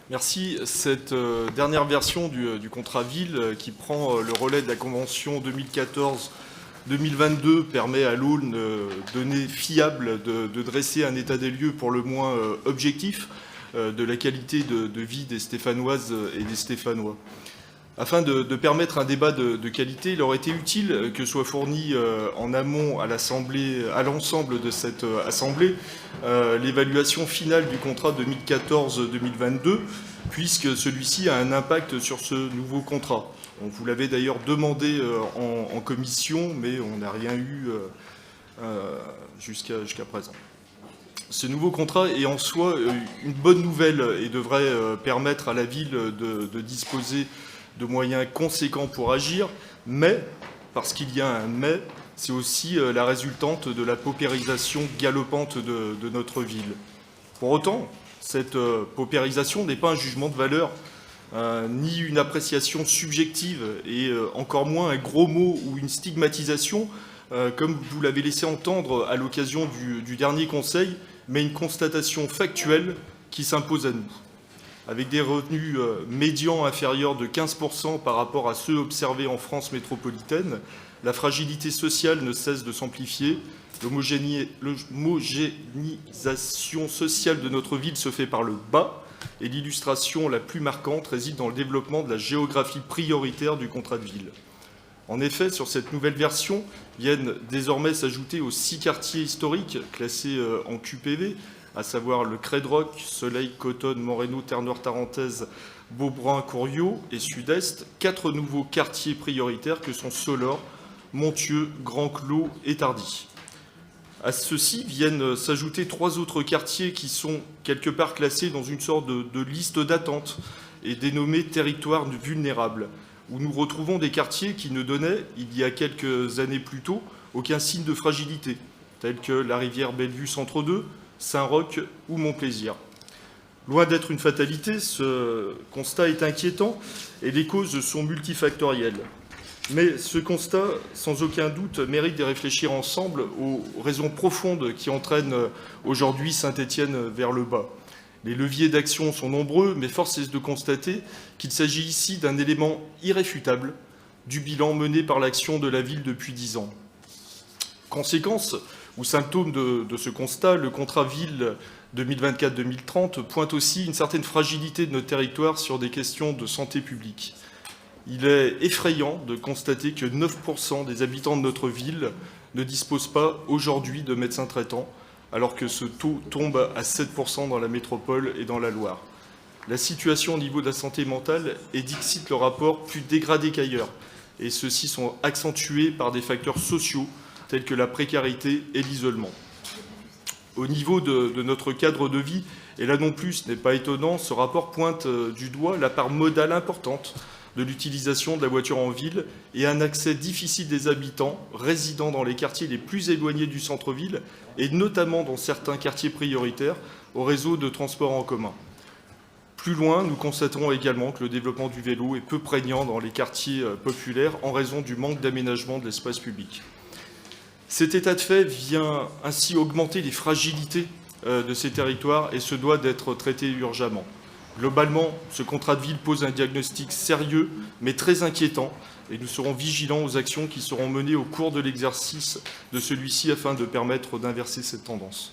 Merci. Cette dernière version du contrat ville qui prend le relais de la convention 2014-2022 permet à l'Aulne données fiables de dresser un état des lieux pour le moins objectif de la qualité de vie des Stéphanoises et des Stéphanois. Afin de permettre un débat de qualité, il aurait été utile que soit fourni en amont à l'ensemble de cette Assemblée l'évaluation finale du contrat 2014-2022, puisque celui-ci a un impact sur ce nouveau contrat. On vous l'avait d'ailleurs demandé en commission, mais on n'a rien eu jusqu'à présent. Ce nouveau contrat est en soi une bonne nouvelle et devrait permettre à la ville de disposer de moyens conséquents pour agir, mais, parce qu'il y a un mais, c'est aussi la résultante de la paupérisation galopante de notre ville. Pour autant, cette paupérisation n'est pas un jugement de valeur, ni une appréciation subjective, et encore moins un gros mot ou une stigmatisation, comme vous l'avez laissé entendre à l'occasion du dernier Conseil, mais une constatation factuelle qui s'impose à nous. Avec des revenus médians inférieurs de 15% par rapport à ceux observés en France métropolitaine, la fragilité sociale ne cesse de s'amplifier, l'homogénéisation sociale de notre ville se fait par le bas, et l'illustration la plus marquante réside dans le développement de la géographie prioritaire du contrat de ville. En effet, sur cette nouvelle version, viennent désormais s'ajouter aux 6 quartiers historiques classés en QPV, à savoir le Crédroc, Soleil, Cotonne, Moreno, Terre-Noire-Tarentaise, Beaubrun, Couriot et Sud-Est, 4 nouveaux quartiers prioritaires que sont Solor, Montieux, Grand-Clos et Tardy. À ceux-ci viennent s'ajouter 3 autres quartiers qui sont quelque part classés dans une sorte de liste d'attente et dénommés territoires vulnérables, où nous retrouvons des quartiers qui ne donnaient, il y a quelques années plus tôt, aucun signe de fragilité, tels que la rivière Bellevue Centre 2, Saint-Roch ou Montplaisir. Loin d'être une fatalité, ce constat est inquiétant et les causes sont multifactorielles. Mais ce constat, sans aucun doute, mérite de réfléchir ensemble aux raisons profondes qui entraînent aujourd'hui Saint-Étienne vers le bas. Les leviers d'action sont nombreux, mais force est de constater qu'il s'agit ici d'un élément irréfutable du bilan mené par l'action de la ville depuis 10 ans. Conséquence ou symptôme de ce constat, le contrat ville 2024-2030 pointe aussi une certaine fragilité de notre territoire sur des questions de santé publique. Il est effrayant de constater que 9% des habitants de notre ville ne disposent pas aujourd'hui de médecins traitants, alors que ce taux tombe à 7% dans la métropole et dans la Loire. La situation au niveau de la santé mentale est, dixit le rapport, plus dégradée qu'ailleurs, et ceux-ci sont accentués par des facteurs sociaux tels que la précarité et l'isolement. Au niveau de notre cadre de vie, et là non plus, ce n'est pas étonnant, ce rapport pointe du doigt la part modale importante de l'utilisation de la voiture en ville et un accès difficile des habitants résidant dans les quartiers les plus éloignés du centre-ville et notamment dans certains quartiers prioritaires au réseau de transport en commun. Plus loin, nous constaterons également que le développement du vélo est peu prégnant dans les quartiers populaires en raison du manque d'aménagement de l'espace public. Cet état de fait vient ainsi augmenter les fragilités de ces territoires et se doit d'être traité urgemment. Globalement, ce contrat de ville pose un diagnostic sérieux mais très inquiétant et nous serons vigilants aux actions qui seront menées au cours de l'exercice de celui-ci afin de permettre d'inverser cette tendance.